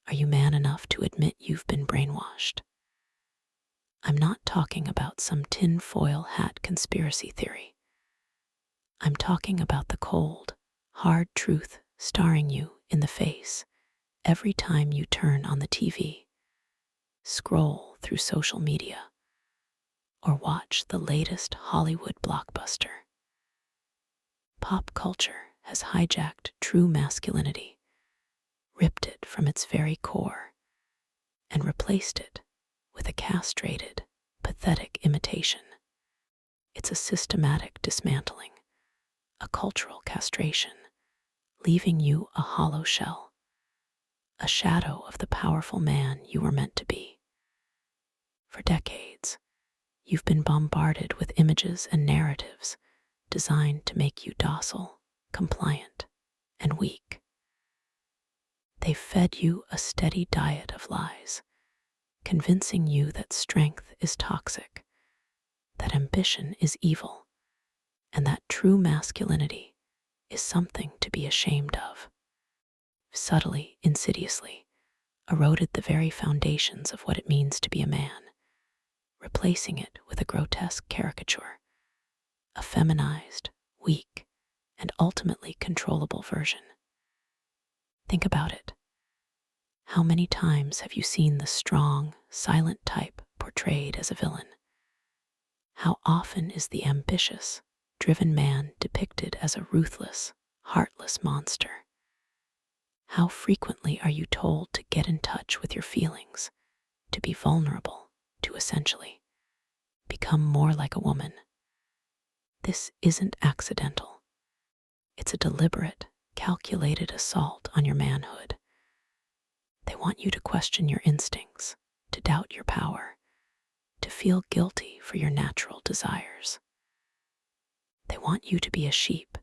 Are you man enough to admit you've been brainwashed? I'm not talking about some tinfoil hat conspiracy theory. I'm talking about the cold, hard truth staring you in the face every time you turn on the TV, scroll through social media, or watch the latest Hollywood blockbuster. Pop culture has hijacked true masculinity, ripped it from its very core, and replaced it with a castrated, pathetic imitation. It's a systematic dismantling, a cultural castration, leaving you a hollow shell, a shadow of the powerful man you were meant to be. For decades, you've been bombarded with images and narratives designed to make you docile, compliant, and weak. They've fed you a steady diet of lies, convincing you that strength is toxic, that ambition is evil, and that true masculinity is something to be ashamed of. Subtly, insidiously, eroded the very foundations of what it means to be a man, replacing it with a grotesque caricature, a feminized, weak, and ultimately controllable version. Think about it. How many times have you seen the strong, silent type portrayed as a villain? How often is the ambitious, driven man depicted as a ruthless, heartless monster? How frequently are you told to get in touch with your feelings, to be vulnerable, to essentially become more like a woman? This isn't accidental. It's a deliberate, calculated assault on your manhood. They want you to question your instincts, to doubt your power, to feel guilty for your natural desires. They want you to be a sheep,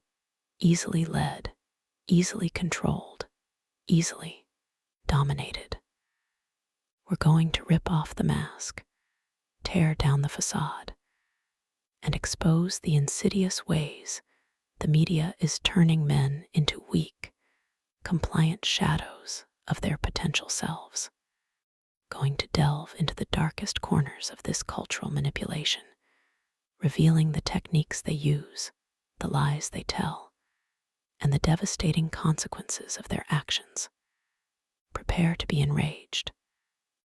easily led, easily controlled, easily dominated. We're going to rip off the mask, tear down the facade, and expose the insidious ways the media is turning men into weak, compliant shadows of their potential selves. Going to delve into the darkest corners of this cultural manipulation, revealing the techniques they use, the lies they tell, and the devastating consequences of their actions. Prepare to be enraged,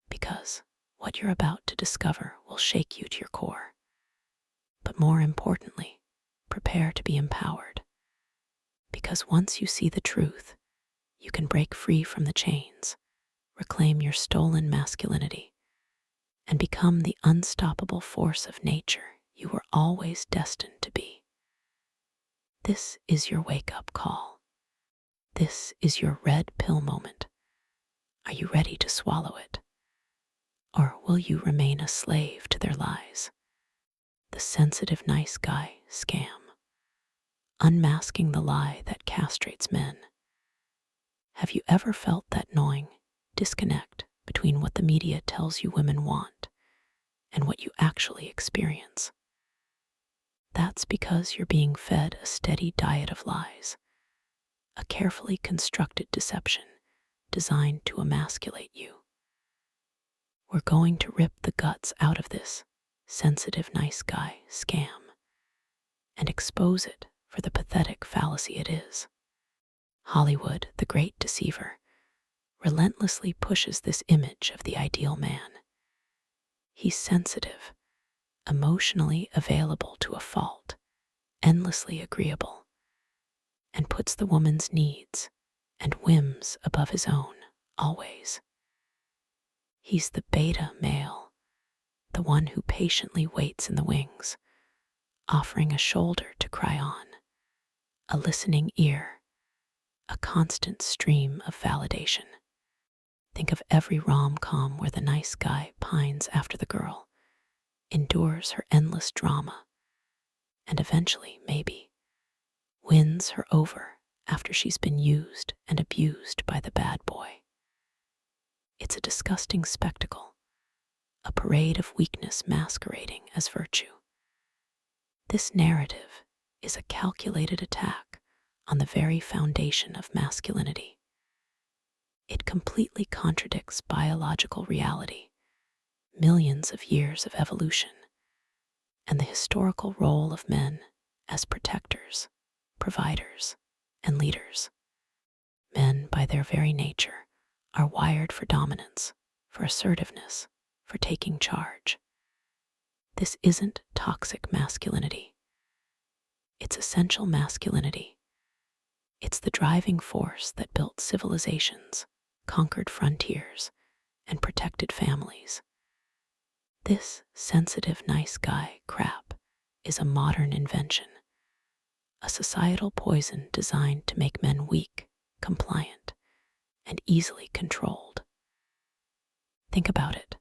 because what you're about to discover will shake you to your core. But more importantly, prepare to be empowered, because once you see the truth, you can break free from the chains, reclaim your stolen masculinity, and become the unstoppable force of nature you were always destined to be. This is your wake-up call. This is your red pill moment. Are you ready to swallow it? Or will you remain a slave to their lies? The sensitive nice guy scam, unmasking the lie that castrates men. Have you ever felt that gnawing disconnect between what the media tells you women want and what you actually experience? That's because you're being fed a steady diet of lies, a carefully constructed deception designed to emasculate you. We're going to rip the guts out of this sensitive nice guy scam and expose it for the pathetic fallacy it is. Hollywood, the great deceiver, relentlessly pushes this image of the ideal man. He's sensitive, emotionally available to a fault, endlessly agreeable, and puts the woman's needs and whims above his own, always. He's the beta male, the one who patiently waits in the wings, offering a shoulder to cry on, a listening ear, a constant stream of validation. Think of every rom-com where the nice guy pines after the girl, endures her endless drama, and eventually, maybe, wins her over after she's been used and abused by the bad boy. It's a disgusting spectacle, a parade of weakness masquerading as virtue. This narrative is a calculated attack on the very foundation of masculinity. It completely contradicts biological reality, millions of years of evolution, and the historical role of men as protectors, providers, and leaders. Men, by their very nature, are wired for dominance, for assertiveness, for taking charge. This isn't toxic masculinity. It's essential masculinity. It's the driving force that built civilizations, conquered frontiers, and protected families. This sensitive, nice guy crap is a modern invention, a societal poison designed to make men weak, compliant, and easily controlled. Think about it.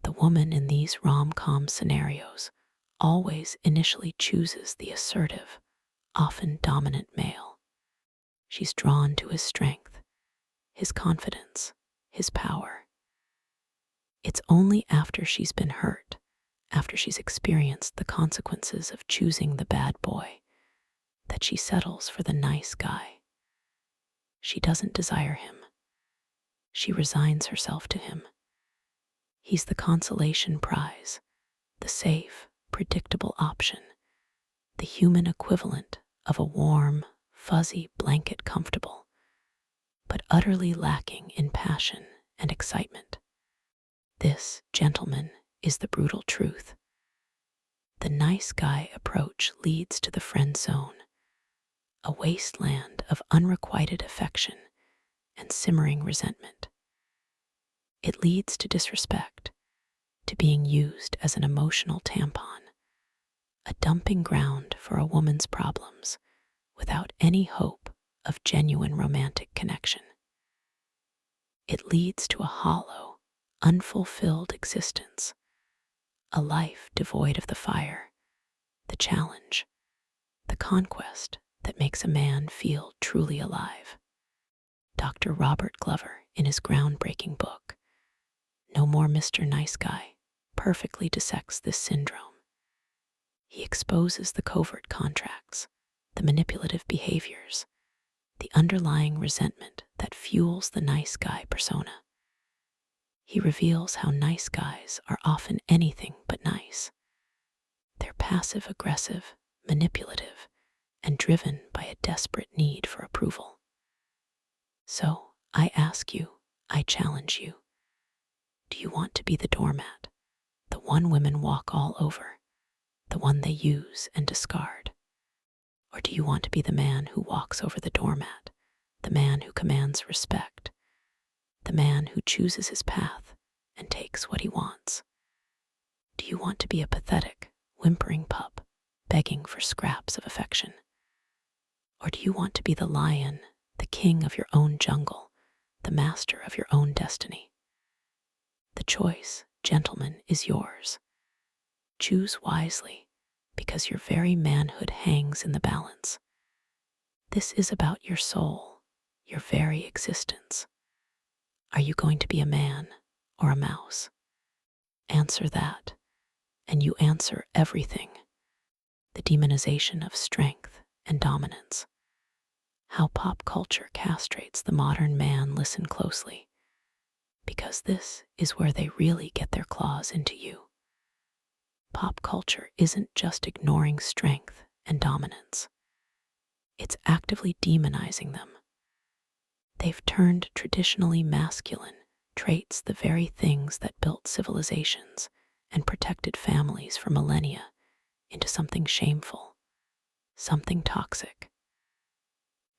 The woman in these rom-com scenarios always initially chooses the assertive, often dominant male. She's drawn to his strength, his confidence, his power. It's only after she's been hurt, after she's experienced the consequences of choosing the bad boy, that she settles for the nice guy. She doesn't desire him. She resigns herself to him. He's the consolation prize, the safe, predictable option, the human equivalent of a warm, fuzzy blanket comfortable, but utterly lacking in passion and excitement. This, gentlemen, is the brutal truth. The nice guy approach leads to the friend zone, a wasteland of unrequited affection and simmering resentment. It leads to disrespect, to being used as an emotional tampon, a dumping ground for a woman's problems without any hope of genuine romantic connection. It leads to a hollow, unfulfilled existence, a life devoid of the fire, the challenge, the conquest that makes a man feel truly alive. Dr. Robert Glover, in his groundbreaking book, No More Mr. Nice Guy, perfectly dissects this syndrome. He exposes the covert contracts, the manipulative behaviors, the underlying resentment that fuels the nice guy persona. He reveals how nice guys are often anything but nice. They're passive-aggressive, manipulative, and driven by a desperate need for approval. So, I ask you, I challenge you, do you want to be the doormat, the one women walk all over, the one they use and discard? Or do you want to be the man who walks over the doormat, the man who commands respect, the man who chooses his path and takes what he wants? Do you want to be a pathetic, whimpering pup, begging for scraps of affection? Or do you want to be the lion, the king of your own jungle, the master of your own destiny? The choice, gentlemen, is yours. Choose wisely, because your very manhood hangs in the balance. This is about your soul, your very existence. Are you going to be a man or a mouse? Answer that, and you answer everything. The demonization of strength and dominance. How pop culture castrates the modern man. Listen closely, because this is where they really get their claws into you. Pop culture isn't just ignoring strength and dominance. It's actively demonizing them. They've turned traditionally masculine traits, the very things that built civilizations and protected families for millennia, into something shameful, something toxic.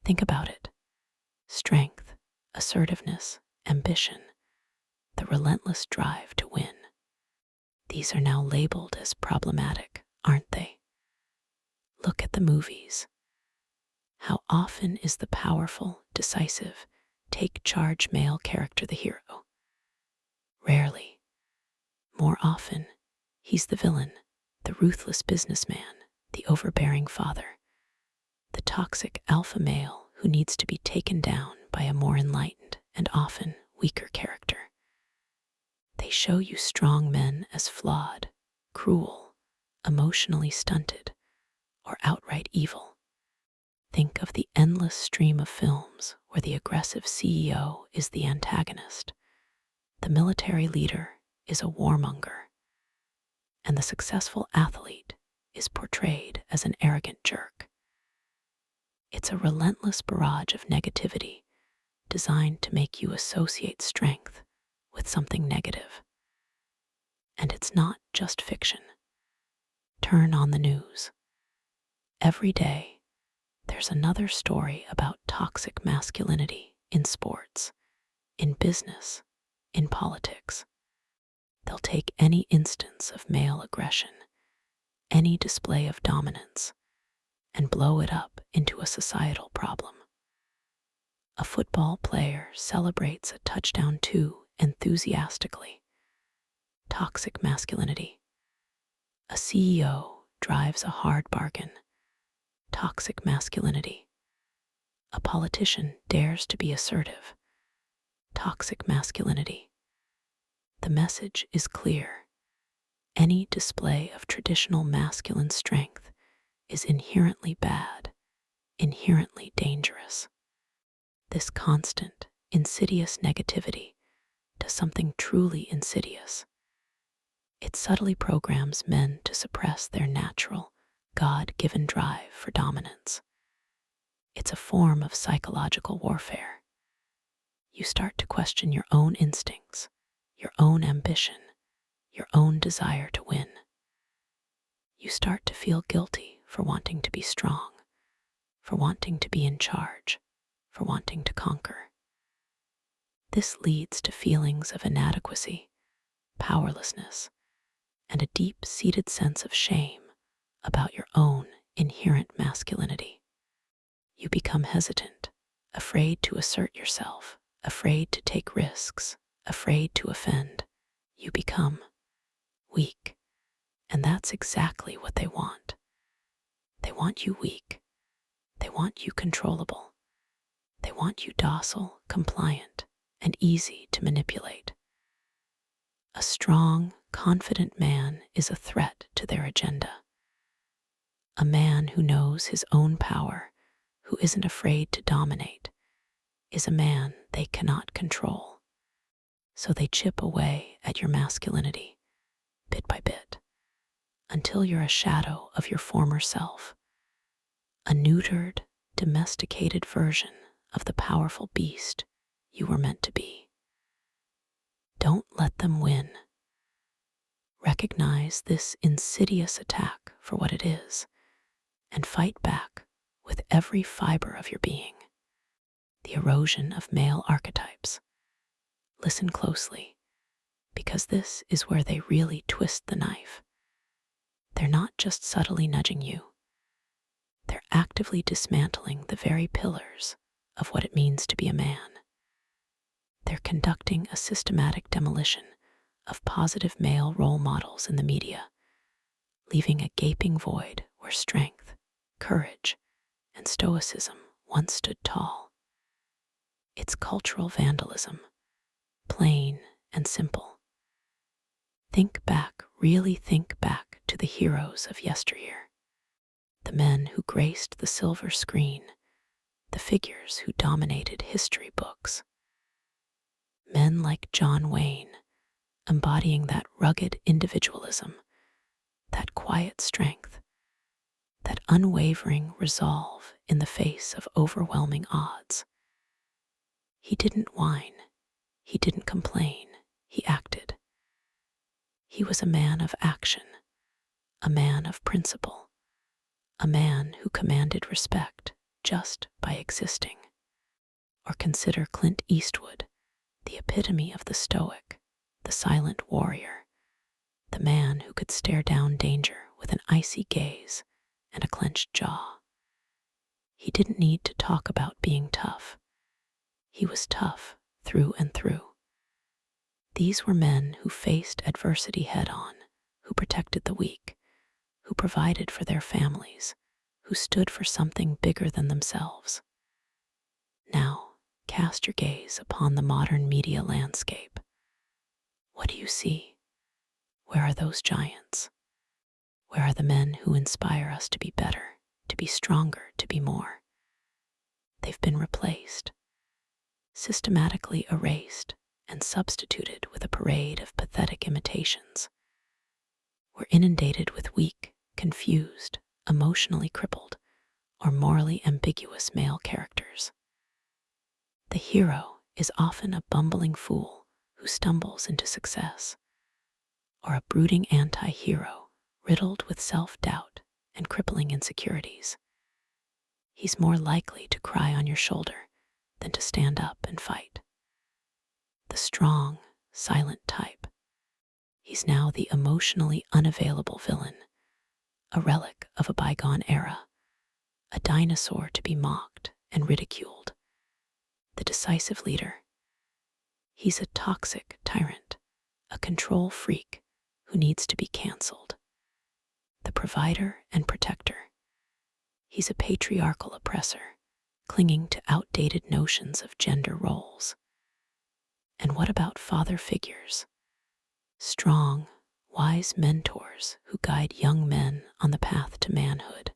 Think about it. Strength, assertiveness, ambition, the relentless drive to win. These are now labeled as problematic, aren't they? Look at the movies. How often is the powerful, decisive, take-charge male character the hero? Rarely. More often, he's the villain, the ruthless businessman, the overbearing father, the toxic alpha male who needs to be taken down by a more enlightened and often weaker character. They show you strong men as flawed, cruel, emotionally stunted, or outright evil. Think of the endless stream of films where the aggressive CEO is the antagonist, the military leader is a warmonger, and the successful athlete is portrayed as an arrogant jerk. It's a relentless barrage of negativity designed to make you associate strength with something negative. And it's not just fiction. Turn on the news. Every day, there's another story about toxic masculinity in sports, in business, in politics. They'll take any instance of male aggression, any display of dominance, and blow it up into a societal problem. A football player celebrates a touchdown too enthusiastically. Toxic masculinity. A CEO drives a hard bargain. Toxic masculinity. A politician dares to be assertive. Toxic masculinity. The message is clear. Any display of traditional masculine strength is inherently bad, inherently dangerous. This constant, insidious negativity does something truly insidious. It subtly programs men to suppress their natural, God-given drive for dominance. It's a form of psychological warfare. You start to question your own instincts, your own ambition, your own desire to win. You start to feel guilty for wanting to be strong, for wanting to be in charge, for wanting to conquer. This leads to feelings of inadequacy, powerlessness, and a deep-seated sense of shame about your own inherent masculinity. You become hesitant, afraid to assert yourself, afraid to take risks, afraid to offend. You become weak, and that's exactly what they want. They want you weak. They want you controllable. They want you docile, compliant, and easy to manipulate. A strong, confident man is a threat to their agenda. A man who knows his own power, who isn't afraid to dominate, is a man they cannot control. So they chip away at your masculinity, bit by bit, until you're a shadow of your former self, a neutered, domesticated version of the powerful beast you were meant to be. Don't let them win. Recognize this insidious attack for what it is, and fight back with every fiber of your being. The erosion of male archetypes. Listen closely, because this is where they really twist the knife. They're not just subtly nudging you. They're actively dismantling the very pillars of what it means to be a man. They're conducting a systematic demolition of positive male role models in the media, leaving a gaping void where strength, courage, and stoicism once stood tall. It's cultural vandalism, plain and simple. Really think back to the heroes of yesteryear, the men who graced the silver screen, the figures who dominated history books. Men like John Wayne, embodying that rugged individualism, that quiet strength, that unwavering resolve in the face of overwhelming odds. He didn't whine, he didn't complain, he acted. He was a man of action, a man of principle, a man who commanded respect just by existing. Or consider Clint Eastwood, the epitome of the stoic, the silent warrior, the man who could stare down danger with an icy gaze and a clenched jaw. He didn't need to talk about being tough. He was tough through and through. These were men who faced adversity head-on, who protected the weak, who provided for their families, who stood for something bigger than themselves. Now, cast your gaze upon the modern media landscape. What do you see? Where are those giants? Where are the men who inspire us to be better, to be stronger, to be more? They've been replaced, systematically erased, and substituted with a parade of pathetic imitations. We're inundated with weak, confused, emotionally crippled, or morally ambiguous male characters. The hero is often a bumbling fool who stumbles into success, or a brooding anti-hero riddled with self-doubt and crippling insecurities. He's more likely to cry on your shoulder than to stand up and fight. The strong, silent type. He's now the emotionally unavailable villain, a relic of a bygone era, a dinosaur to be mocked and ridiculed. The decisive leader. He's a toxic tyrant, a control freak who needs to be canceled. The provider and protector. He's a patriarchal oppressor, clinging to outdated notions of gender roles. And what about father figures? Strong, wise mentors who guide young men on the path to manhood.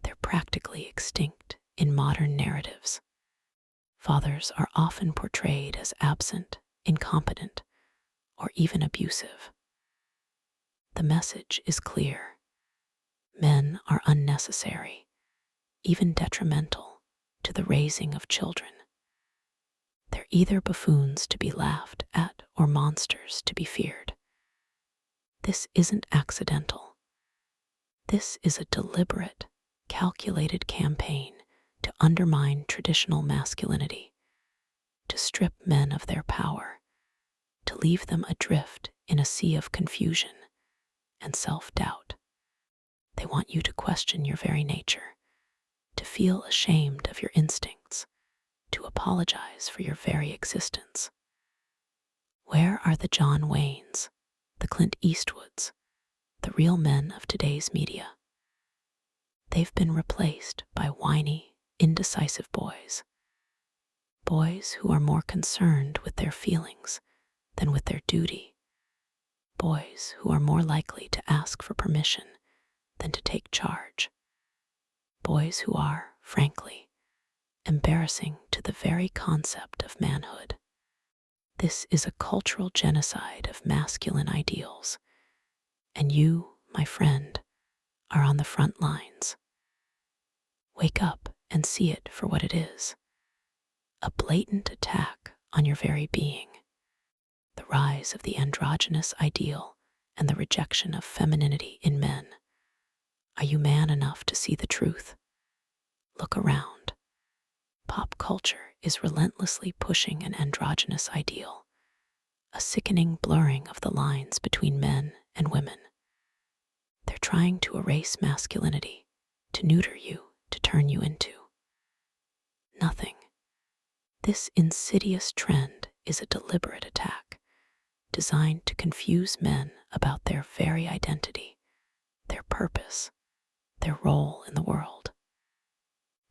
They're practically extinct in modern narratives. Fathers are often portrayed as absent, incompetent, or even abusive. The message is clear. Men are unnecessary, even detrimental to the raising of children. They're either buffoons to be laughed at or monsters to be feared. This isn't accidental. This is a deliberate, calculated campaign to undermine traditional masculinity, to strip men of their power, to leave them adrift in a sea of confusion and self-doubt. They want you to question your very nature, to feel ashamed of your instincts, to apologize for your very existence. Where are the John Waynes, the Clint Eastwoods, the real men of today's media? They've been replaced by whiny, indecisive boys. Boys who are more concerned with their feelings than with their duty. Boys who are more likely to ask for permission than to take charge. Boys who are, frankly, embarrassing to the very concept of manhood. This is a cultural genocide of masculine ideals, and you, my friend, are on the front lines. Wake up and see it for what it is. A blatant attack on your very being. The rise of the androgynous ideal and the rejection of femininity in men. Are you man enough to see the truth? Look around. Pop culture is relentlessly pushing an androgynous ideal, a sickening blurring of the lines between men and women. They're trying to erase masculinity, to neuter you, to turn you into nothing. This insidious trend is a deliberate attack, designed to confuse men about their very identity, their purpose, their role in the world.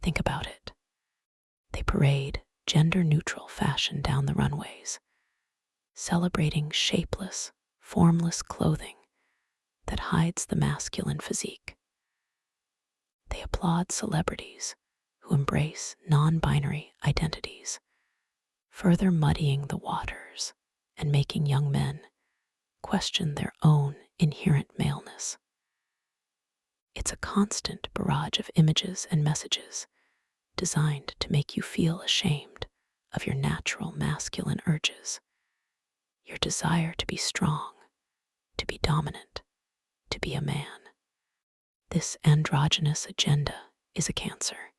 Think about it. They parade gender-neutral fashion down the runways, celebrating shapeless, formless clothing that hides the masculine physique. They applaud celebrities who embrace non-binary identities, further muddying the waters and making young men question their own inherent maleness. It's a constant barrage of images and messages designed to make you feel ashamed of your natural masculine urges, your desire to be strong, to be dominant, to be a man. This androgynous agenda is a cancer,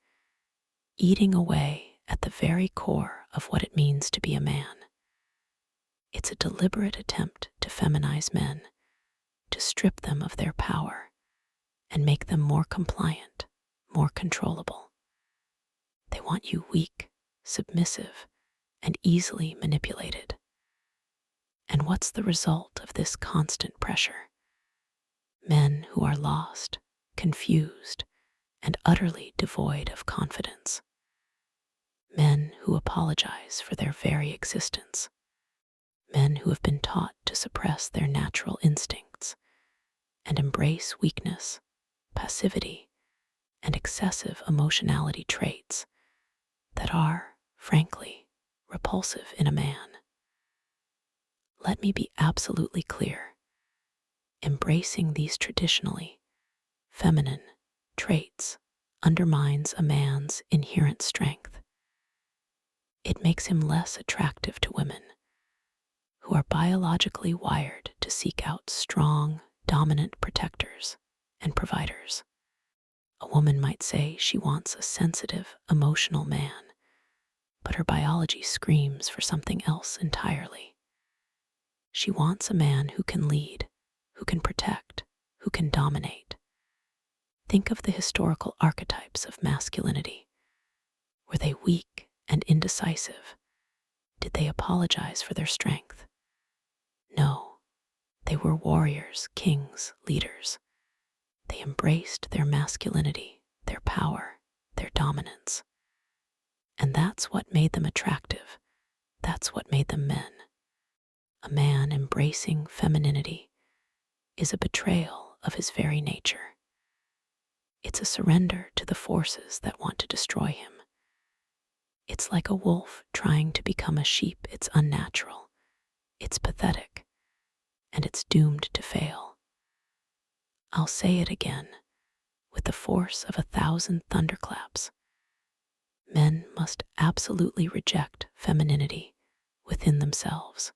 eating away at the very core of what it means to be a man. It's a deliberate attempt to feminize men, to strip them of their power, and make them more compliant, more controllable. They want you weak, submissive, and easily manipulated. And what's the result of this constant pressure? Men who are lost, confused, and utterly devoid of confidence. Men who apologize for their very existence. Men who have been taught to suppress their natural instincts and embrace weakness, passivity, and excessive emotionality traits that are, frankly, repulsive in a man. Let me be absolutely clear. Embracing these traditionally feminine traits undermines a man's inherent strength. It makes him less attractive to women who are biologically wired to seek out strong, dominant protectors and providers. A woman might say she wants a sensitive, emotional man, but her biology screams for something else entirely. She wants a man who can lead, who can protect, who can dominate. Think of the historical archetypes of masculinity. Were they weak and indecisive? Did they apologize for their strength? No, they were warriors, kings, leaders. They embraced their masculinity, their power, their dominance. And that's what made them attractive. That's what made them men. A man embracing femininity is a betrayal of his very nature. It's a surrender to the forces that want to destroy him. It's like a wolf trying to become a sheep. It's unnatural, it's pathetic, and it's doomed to fail. I'll say it again, with the force of 1,000 thunderclaps. Men must absolutely reject femininity within themselves.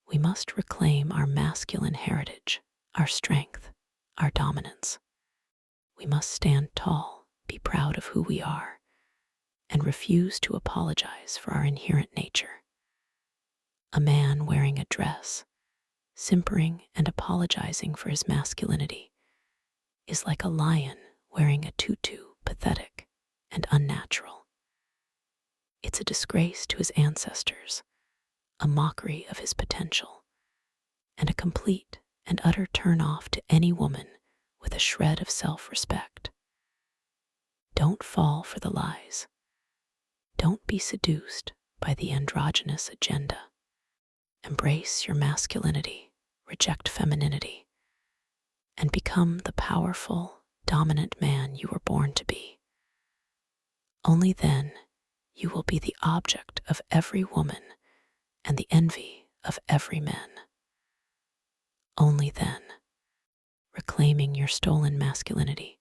We must reclaim our masculine heritage, our strength, our dominance. We must stand tall, be proud of who we are, and refuse to apologize for our inherent nature. A man wearing a dress, simpering and apologizing for his masculinity, is like a lion wearing a tutu, pathetic and unnatural. It's a disgrace to his ancestors, a mockery of his potential, and a complete and utter turn-off to any woman with a shred of self-respect. Don't fall for the lies. Don't be seduced by the androgynous agenda. Embrace your masculinity, reject femininity, and become the powerful, dominant man you were born to be. Only then you will be the object of every woman and the envy of every man. Only then, reclaiming your stolen masculinity,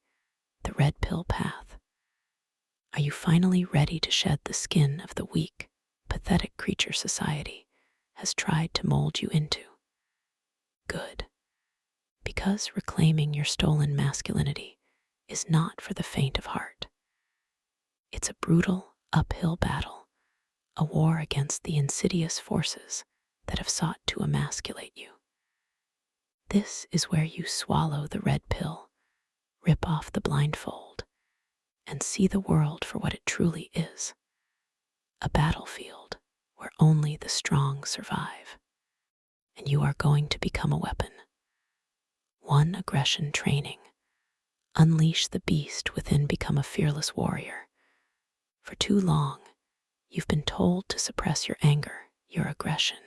the red pill path, are you finally ready to shed the skin of the weak, pathetic creature society has tried to mold you into. Good. Because reclaiming your stolen masculinity is not for the faint of heart. It's a brutal, uphill battle, a war against the insidious forces that have sought to emasculate you. This is where you swallow the red pill, rip off the blindfold, and see the world for what it truly is. A battlefield where only the strong survive. And you are going to become a weapon. One aggression training. Unleash the beast within, become a fearless warrior. For too long, you've been told to suppress your anger, your aggression,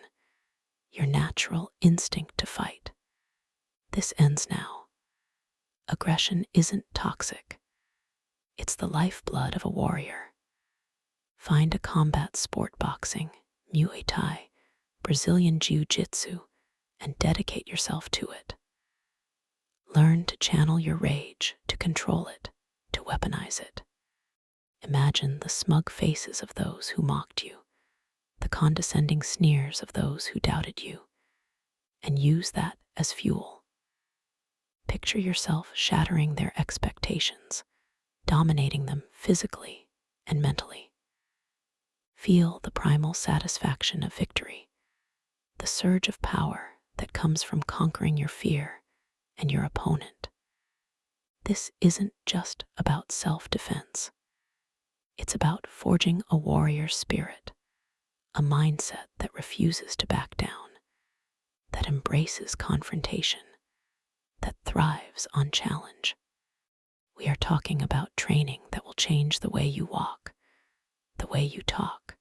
your natural instinct to fight. This ends now. Aggression isn't toxic. It's the lifeblood of a warrior. Find a combat sport, boxing, Muay Thai, Brazilian Jiu-Jitsu, and dedicate yourself to it. Learn to channel your rage, to control it, to weaponize it. Imagine the smug faces of those who mocked you, the condescending sneers of those who doubted you, and use that as fuel. Picture yourself shattering their expectations, dominating them physically and mentally. Feel the primal satisfaction of victory, the surge of power that comes from conquering your fear and your opponent. This isn't just about self-defense. It's about forging a warrior spirit, a mindset that refuses to back down, that embraces confrontation, that thrives on challenge. We are talking about training that will change the way you walk, the way you talk,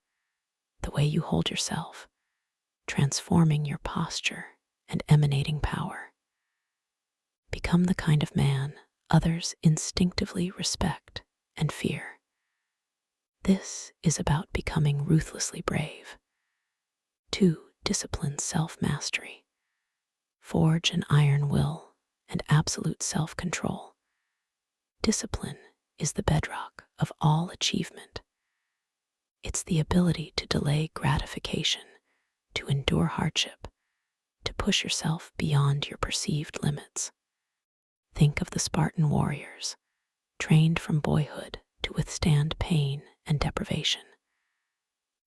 the way you hold yourself, transforming your posture and emanating power. Become the kind of man others instinctively respect and fear. This is about becoming ruthlessly brave. 2. Discipline self-mastery. Forge an iron will and absolute self-control. Discipline is the bedrock of all achievement. It's the ability to delay gratification, to endure hardship, to push yourself beyond your perceived limits. Think of the Spartan warriors, trained from boyhood to withstand pain and deprivation.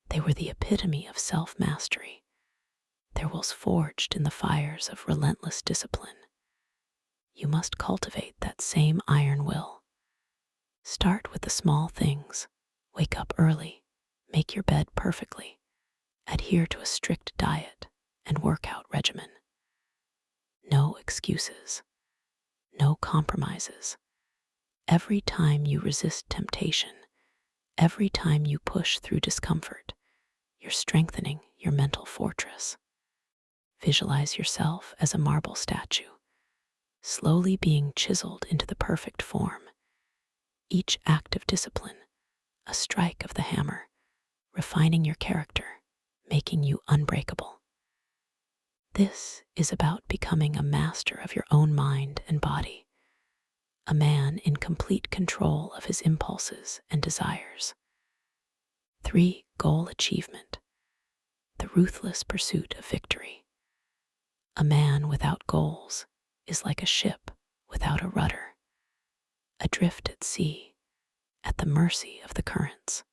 They were the epitome of self-mastery, their wills forged in the fires of relentless discipline. You must cultivate that same iron will. Start with the small things. Wake up early, make your bed perfectly, adhere to a strict diet and workout regimen. No excuses, no compromises. Every time you resist temptation, every time you push through discomfort, you're strengthening your mental fortress. Visualize yourself as a marble statue, slowly being chiseled into the perfect form. Each act of discipline, a strike of the hammer, refining your character, making you unbreakable. This is about becoming a master of your own mind and body, a man in complete control of his impulses and desires. 3. Goal achievement. The ruthless pursuit of victory. A man without goals is like a ship without a rudder, adrift at sea, at the mercy of the currents.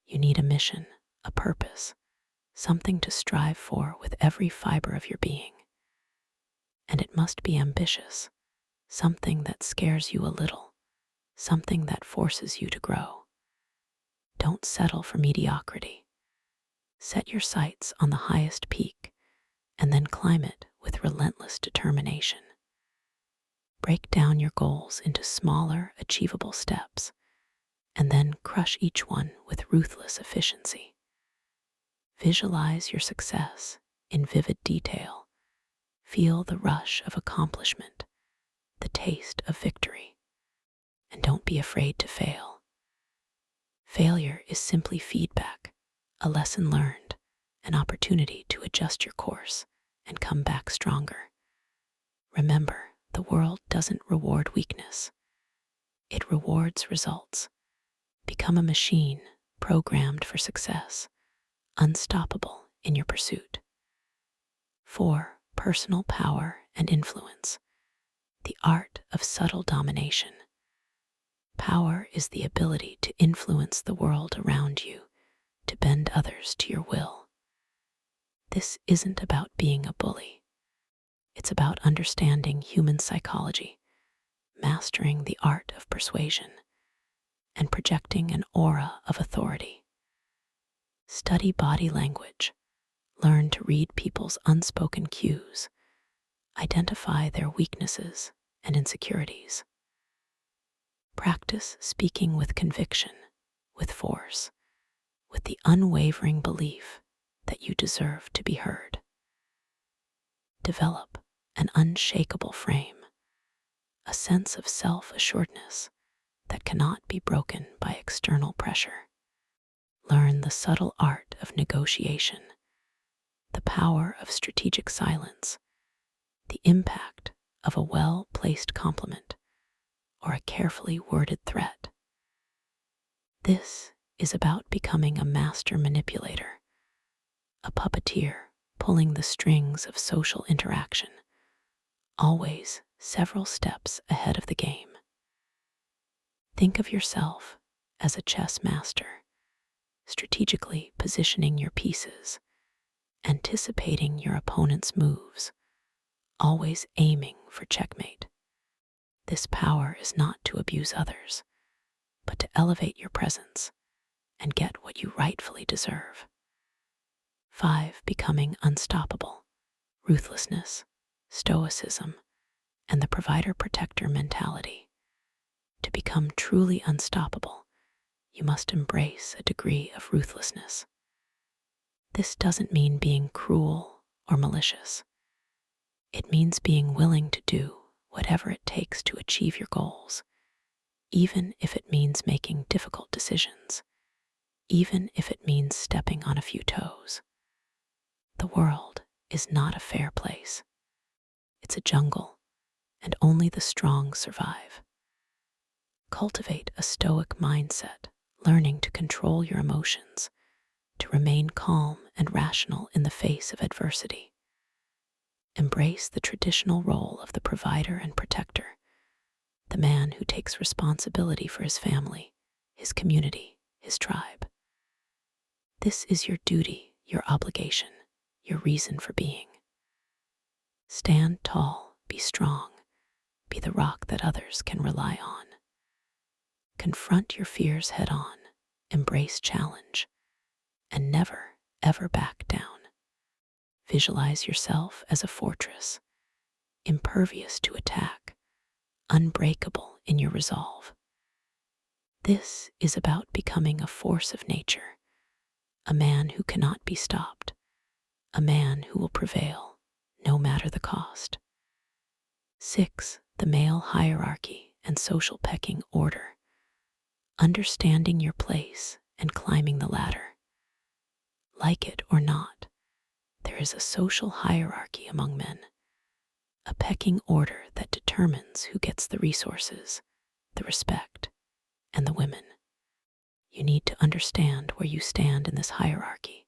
You need a mission, a purpose, something to strive for with every fiber of your being. And it must be ambitious, something that scares you a little, something that forces you to grow. Don't settle for mediocrity. Set your sights on the highest peak and then climb it with relentless determination. Break down your goals into smaller, achievable steps, and then crush each one with ruthless efficiency. Visualize your success in vivid detail. Feel the rush of accomplishment, the taste of victory. And don't be afraid to fail. Failure is simply feedback, a lesson learned, an opportunity to adjust your course and come back stronger. Remember, the world doesn't reward weakness. It rewards results. Become a machine programmed for success, unstoppable in your pursuit. 4. Personal power and influence. The art of subtle domination. Power is the ability to influence the world around you, to bend others to your will. This isn't about being a bully. It's about understanding human psychology, mastering the art of persuasion, and projecting an aura of authority. Study body language. Learn to read people's unspoken cues. Identify their weaknesses and insecurities. Practice speaking with conviction, with force, with the unwavering belief that you deserve to be heard. Develop an unshakable frame, a sense of self-assuredness that cannot be broken by external pressure. Learn the subtle art of negotiation, the power of strategic silence, the impact of a well-placed compliment or a carefully worded threat. This is about becoming a master manipulator, a puppeteer pulling the strings of social interaction, always several steps ahead of the game. Think of yourself as a chess master, strategically positioning your pieces, anticipating your opponent's moves, always aiming for checkmate. This power is not to abuse others, but to elevate your presence and get what you rightfully deserve. 5. Becoming unstoppable. Ruthlessness, stoicism, and the provider-protector mentality. To become truly unstoppable, you must embrace a degree of ruthlessness. This doesn't mean being cruel or malicious. It means being willing to do whatever it takes to achieve your goals, even if it means making difficult decisions. even if it means stepping on a few toes. The world is not a fair place. It's a jungle, and only the strong survive. Cultivate a stoic mindset, learning to control your emotions, to remain calm and rational in the face of adversity. Embrace the traditional role of the provider and protector, the man who takes responsibility for his family, his community, his tribe. This is your duty, your obligation, your reason for being. Stand tall, be strong, be the rock that others can rely on. Confront your fears head on, embrace challenge, and never, ever back down. Visualize yourself as a fortress, impervious to attack, unbreakable in your resolve. This is about becoming a force of nature, a man who cannot be stopped, a man who will prevail, no matter the cost. 6. The male hierarchy and social pecking order. Understanding your place and climbing the ladder. Like it or not, there is a social hierarchy among men, a pecking order that determines who gets the resources, the respect, and the women. You need to understand where you stand in this hierarchy,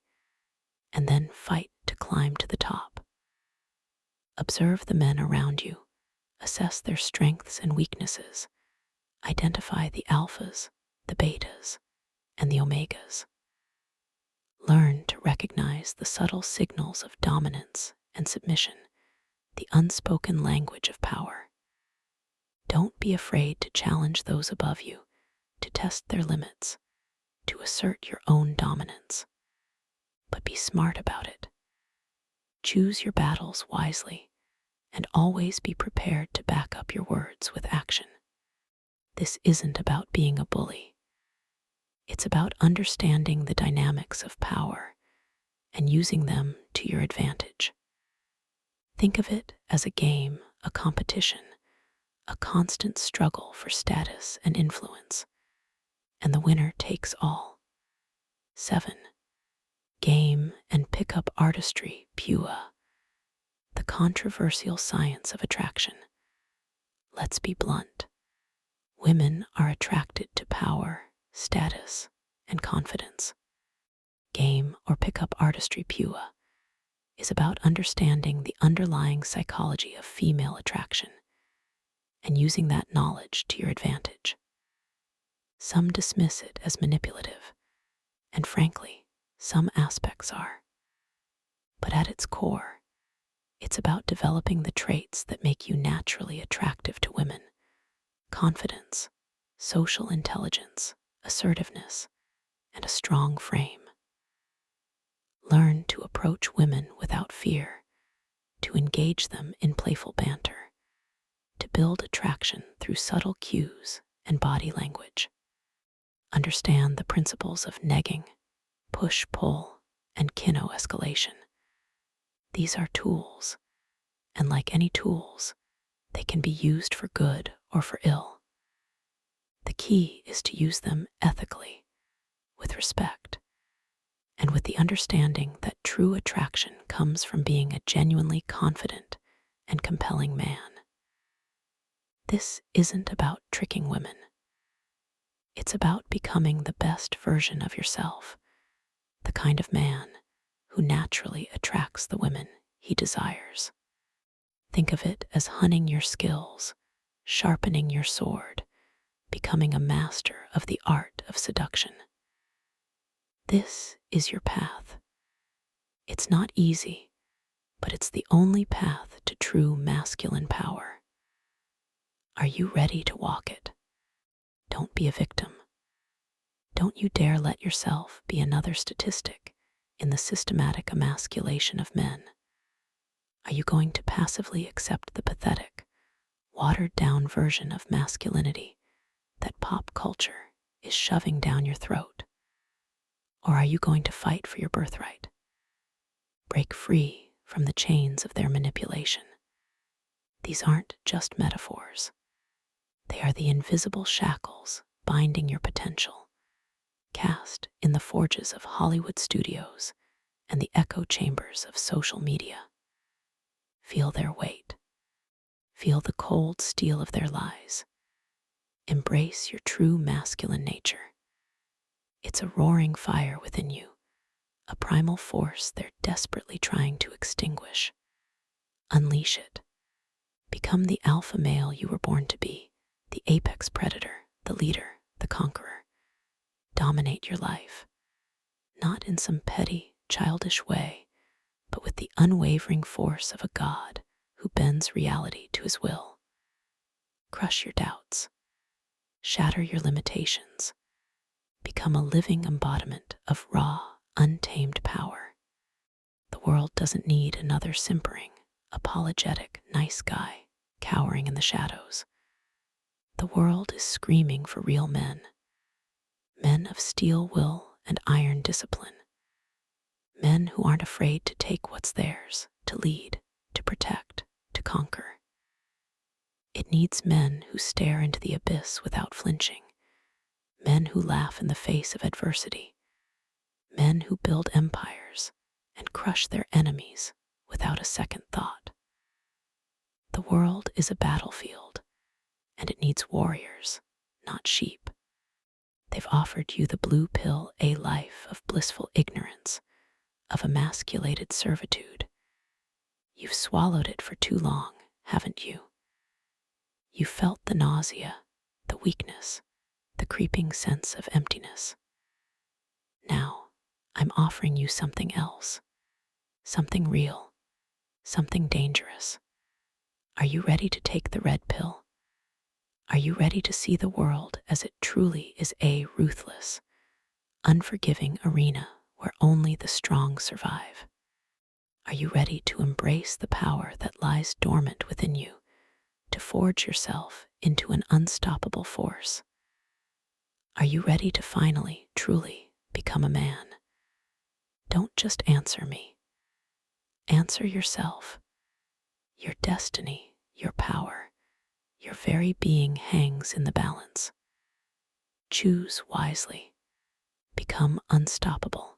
and then fight to climb to the top. Observe the men around you, assess their strengths and weaknesses, identify the alphas, the betas, and the omegas. Learn to recognize the subtle signals of dominance and submission, the unspoken language of power. Don't be afraid to challenge those above you, to test their limits, to assert your own dominance. But be smart about it. Choose your battles wisely, and always be prepared to back up your words with action. This isn't about being a bully. It's about understanding the dynamics of power and using them to your advantage. Think of it as a game, a competition, a constant struggle for status and influence, and the winner takes all. 7. Game and pickup artistry, PUA, the controversial science of attraction. Let's be blunt. Women are attracted to power, status, and confidence. Game or pickup artistry, PUA, is about understanding the underlying psychology of female attraction and using that knowledge to your advantage. Some dismiss it as manipulative, and frankly, some aspects are. But at its core, it's about developing the traits that make you naturally attractive to women: confidence, social intelligence, assertiveness, and a strong frame. Learn to approach women without fear, to engage them in playful banter, to build attraction through subtle cues and body language. Understand the principles of negging, push-pull, and escalation. These are tools, and like any tools, they can be used for good or for ill. The key is to use them ethically, with respect, and with the understanding that true attraction comes from being a genuinely confident and compelling man. This isn't about tricking women. It's about becoming the best version of yourself, the kind of man who naturally attracts the women he desires. Think of it as honing your skills, sharpening your sword, becoming a master of the art of seduction. This is your path. It's not easy, but it's the only path to true masculine power. Are you ready to walk it? Don't be a victim. Don't you dare let yourself be another statistic in the systematic emasculation of men. Are you going to passively accept the pathetic, watered-down version of masculinity that pop culture is shoving down your throat? Or are you going to fight for your birthright? Break free from the chains of their manipulation. These aren't just metaphors. They are the invisible shackles binding your potential, cast in the forges of Hollywood studios and the echo chambers of social media. Feel their weight. Feel the cold steel of their lies. Embrace your true masculine nature. It's a roaring fire within you, a primal force they're desperately trying to extinguish. Unleash it. Become the alpha male you were born to be, the apex predator, the leader, the conqueror. Dominate your life, not in some petty, childish way, but with the unwavering force of a god who bends reality to his will. Crush your doubts. Shatter your limitations. Become a living embodiment of raw, untamed power. The world doesn't need another simpering, apologetic, nice guy cowering in the shadows. The world is screaming for real men. Men of steel will and iron discipline. Men who aren't afraid to take what's theirs, to lead, to protect, to conquer. It needs men who stare into the abyss without flinching. Men who laugh in the face of adversity. Men who build empires and crush their enemies without a second thought. The world is a battlefield, and it needs warriors, not sheep. They've offered you the blue pill, a life of blissful ignorance, of emasculated servitude. You've swallowed it for too long, haven't you? You felt the nausea, the weakness, the creeping sense of emptiness. Now, I'm offering you something else, something real, something dangerous. Are you ready to take the red pill? Are you ready to see the world as it truly is, a ruthless, unforgiving arena where only the strong survive? Are you ready to embrace the power that lies dormant within you, to forge yourself into an unstoppable force? Are you ready to finally, truly become a man? Don't just answer me. Answer yourself. Your destiny, your power, your very being hangs in the balance. Choose wisely. Become unstoppable.